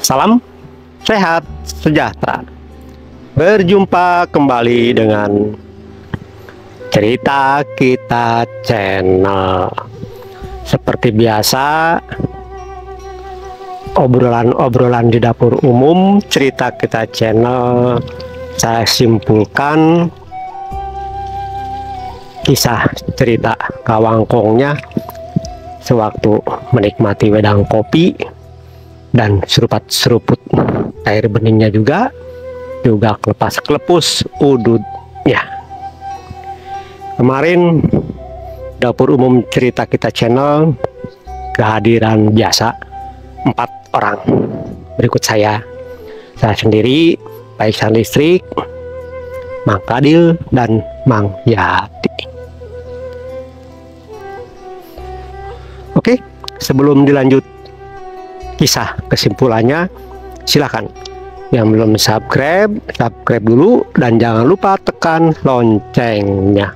Salam sehat sejahtera. Berjumpa kembali dengan Cerita Kita Channel. Seperti biasa, obrolan-obrolan di dapur umum Cerita Kita Channel saya simpulkan kisah cerita kawangkongnya sewaktu menikmati wedang kopi dan seruput air beningnya juga kelepas-kelepus udutnya. Kemarin dapur umum Cerita Kita Channel kehadiran biasa 4 orang. Berikut saya sendiri, Pak Iksan Listrik, Mang Kadil, dan Mang Yati. Oke, sebelum dilanjut kisah kesimpulannya, silakan yang belum subscribe dulu, dan jangan lupa tekan loncengnya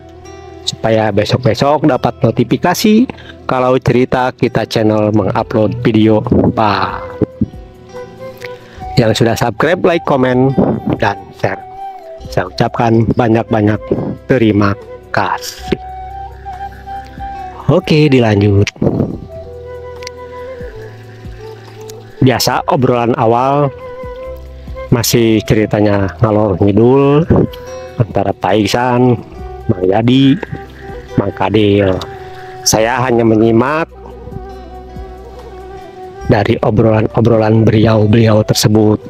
supaya besok-besok dapat notifikasi kalau Cerita Kita Channel mengupload video baru. Yang sudah subscribe, like, komen, dan share, saya ucapkan banyak-banyak terima kasih. Oke, dilanjut. Biasa obrolan awal masih ceritanya ngalor ngidul antara Pak Iksan, Mang Yadi, Mang Kadil. Saya hanya menyimak dari obrolan beliau tersebut.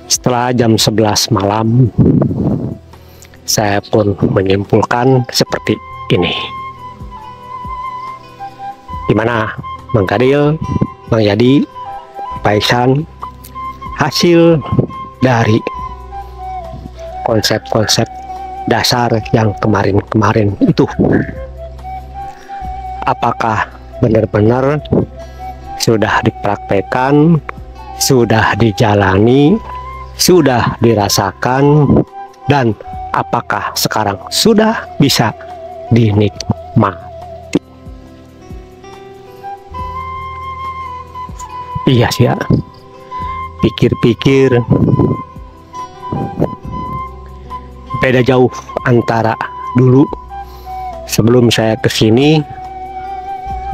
Setelah jam 11 malam, saya pun menyimpulkan seperti ini. Gimana Mang Kadil, Mang Yadi, Pak Iksan, hasil dari konsep-konsep dasar yang kemarin itu, apakah benar-benar sudah dipraktekkan, sudah dijalani, sudah dirasakan, dan apakah sekarang sudah bisa dinikmati? Iya sih ya, pikir-pikir beda jauh antara dulu sebelum saya kesini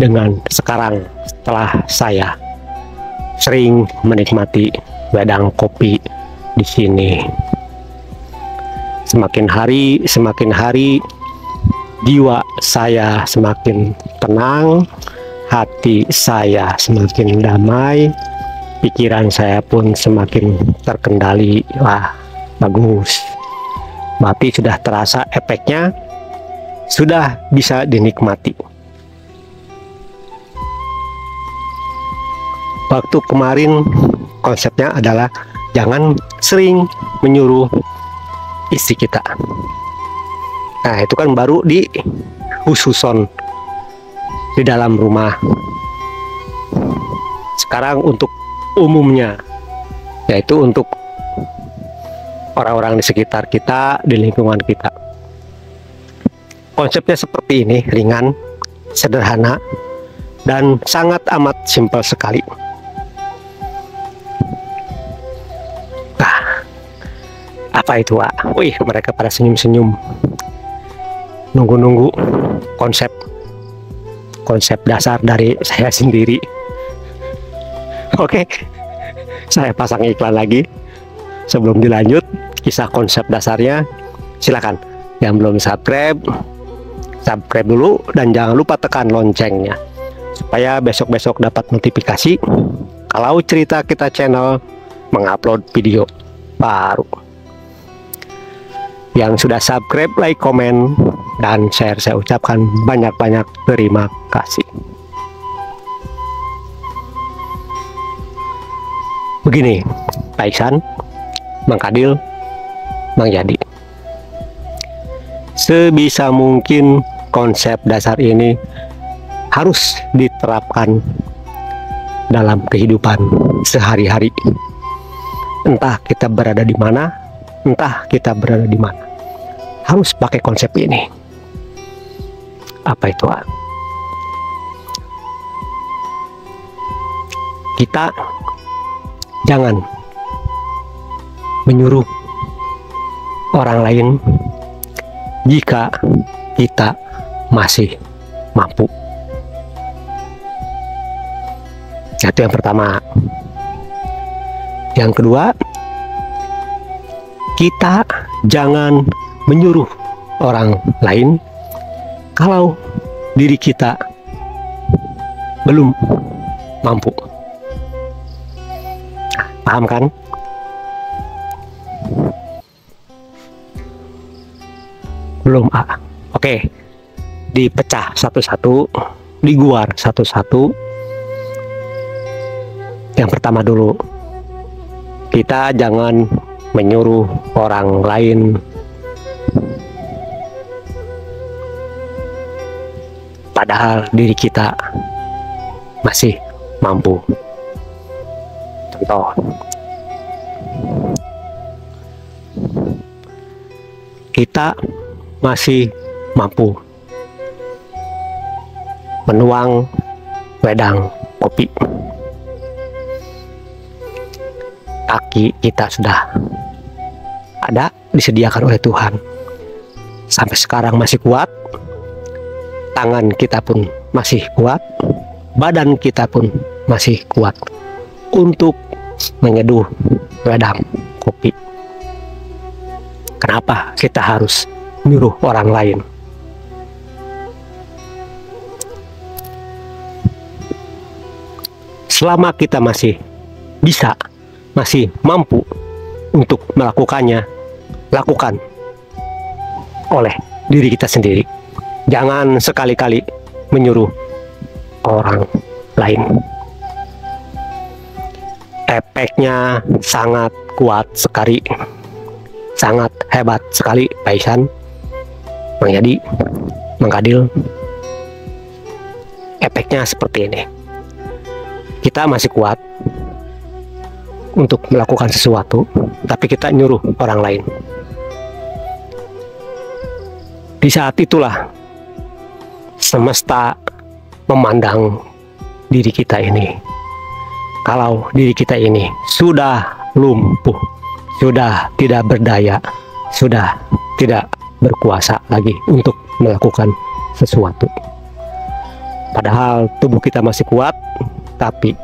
dengan sekarang setelah saya sering menikmati wedang kopi di sini. Semakin hari jiwa saya semakin tenang, hati saya semakin damai, pikiran saya pun semakin terkendali. Wah, bagus. Berarti sudah terasa efeknya, sudah bisa dinikmati. Waktu kemarin konsepnya adalah jangan sering menyuruh istri kita. Nah, itu kan baru di khususon di dalam rumah. Sekarang untuk umumnya, yaitu untuk orang-orang di sekitar kita, di lingkungan kita. Konsepnya seperti ini, ringan, sederhana, dan sangat amat simpel sekali. Nah, apa itu, Wak? Wih, mereka pada senyum-senyum, nunggu-nunggu konsep dasar dari saya sendiri. Oke, saya pasang iklan lagi sebelum dilanjut kisah konsep dasarnya. Silakan yang belum subscribe dulu, dan jangan lupa tekan loncengnya supaya besok-besok dapat notifikasi kalau Cerita Kita Channel mengupload video baru. Yang sudah subscribe, like, komen, dan share, saya ucapkan banyak-banyak terima kasih. Begini, Pak Iksan, Mang Kadil, Mang Yadi, sebisa mungkin konsep dasar ini harus diterapkan dalam kehidupan sehari-hari. Entah kita berada di mana, harus pakai konsep ini. Apa itu? kita jangan menyuruh orang lain jika kita masih mampu. Itu yang pertama. Yang kedua, kita jangan menyuruh orang lain kalau diri kita belum mampu. Paham kan? Belum. Oke, dipecah satu-satu, diguar satu-satu. Yang pertama dulu, kita jangan menyuruh orang lain padahal diri kita masih mampu. Contoh, kita masih mampu menuang wedang kopi. Kaki kita sudah ada, disediakan oleh Tuhan. Sampai sekarang masih kuat. Tangan kita pun masih kuat. Badan kita pun masih kuat untuk menyeduh wedang kopi. Kenapa kita harus nyuruh orang lain? Selama kita masih bisa, masih mampu untuk melakukannya, lakukan oleh diri kita sendiri. Jangan sekali-kali menyuruh orang lain. Efeknya sangat kuat sekali, sangat hebat sekali, Pak Ihsan, Bang Yadi, Bang Kadil. Efeknya seperti ini. Kita masih kuat untuk melakukan sesuatu, tapi kita nyuruh orang lain. Di saat itulah semesta memandang diri kita ini. Kalau diri kita ini sudah lumpuh, sudah tidak berdaya, sudah tidak berkuasa lagi untuk melakukan sesuatu. Padahal tubuh kita masih kuat, tapi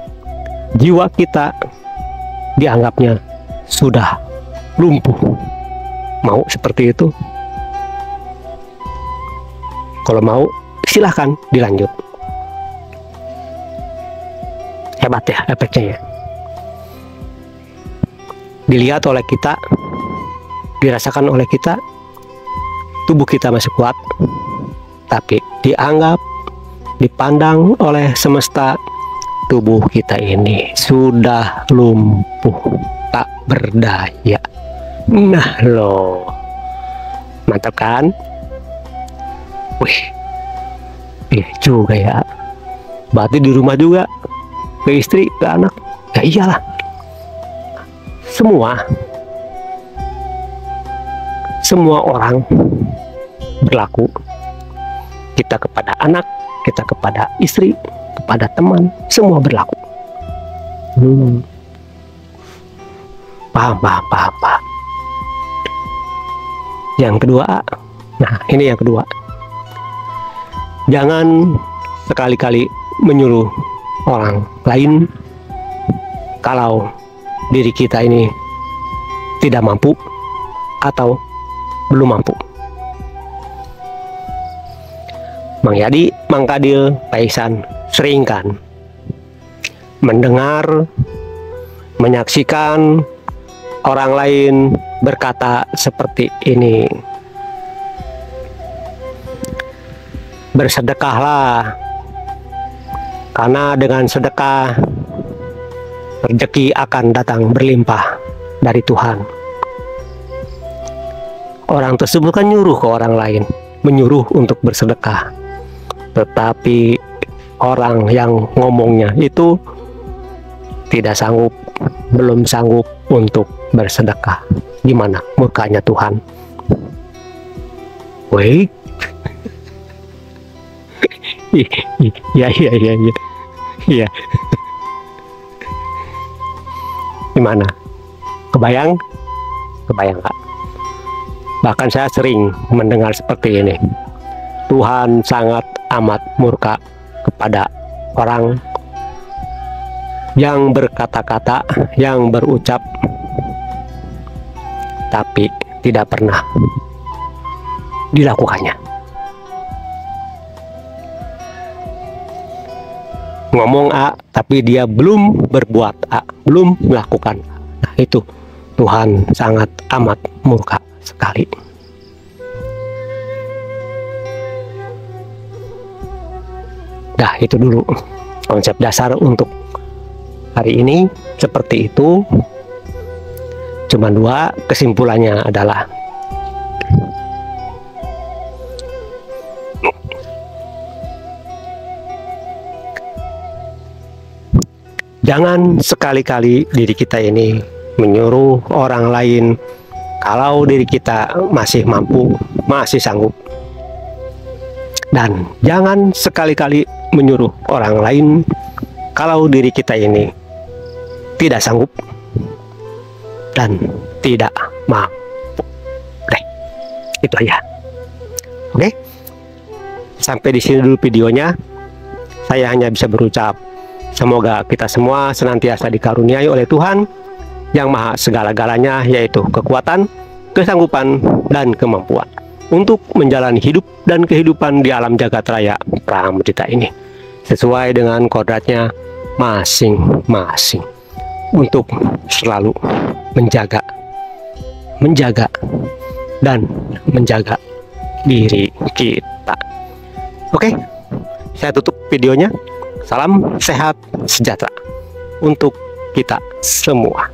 jiwa kita dianggapnya sudah lumpuh. Mau seperti itu? Kalau mau, silahkan dilanjut. Hebat ya efeknya ya. Dilihat oleh kita, dirasakan oleh kita, tubuh kita masih kuat, tapi dianggap, dipandang oleh semesta, tubuh kita ini sudah lumpuh, tak berdaya. Nah loh, mantap kan? Wih, iya juga ya. Berarti di rumah juga, ke istri, ke anak, ya iyalah. Semua orang berlaku. Kita kepada anak, kita kepada istri, kepada teman, semua berlaku. Paham. Yang kedua, nah ini yang kedua, jangan sekali-kali menyuruh orang lain kalau diri kita ini tidak mampu atau belum mampu. Mang Yadi, Mang Kadil, Pak Ihsan sering kan mendengar, menyaksikan orang lain berkata seperti ini. Bersedekahlah, karena dengan sedekah rezeki akan datang berlimpah dari Tuhan. Orang tersebut kan nyuruh ke orang lain, menyuruh untuk bersedekah. Tetapi orang yang ngomongnya itu tidak sanggup, belum sanggup untuk bersedekah. Gimana mukanya Tuhan? Wait. Iya. Gimana? Kebayang? Kebayang Kak? Bahkan saya sering mendengar seperti ini. Tuhan sangat amat murka kepada orang yang berkata-kata, yang berucap, tapi tidak pernah dilakukannya. Ngomong A, tapi dia belum berbuat A, belum melakukan A. Nah, itu Tuhan sangat amat murka sekali. Nah, itu dulu konsep dasar untuk hari ini. Seperti itu. Cuma dua, kesimpulannya adalah jangan sekali-kali diri kita ini menyuruh orang lain kalau diri kita masih mampu, masih sanggup. Dan jangan sekali-kali menyuruh orang lain kalau diri kita ini tidak sanggup dan tidak mampu. Oke, itu aja. Oke, sampai di sini dulu videonya. Saya hanya bisa berucap, semoga kita semua senantiasa dikaruniai oleh Tuhan yang maha segala-galanya, yaitu kekuatan, kesanggupan, dan kemampuan untuk menjalani hidup dan kehidupan di alam jagat raya Pramudita ini sesuai dengan kodratnya masing-masing, untuk selalu menjaga dan menjaga diri kita. Oke, saya tutup videonya. Salam sehat sejahtera untuk kita semua.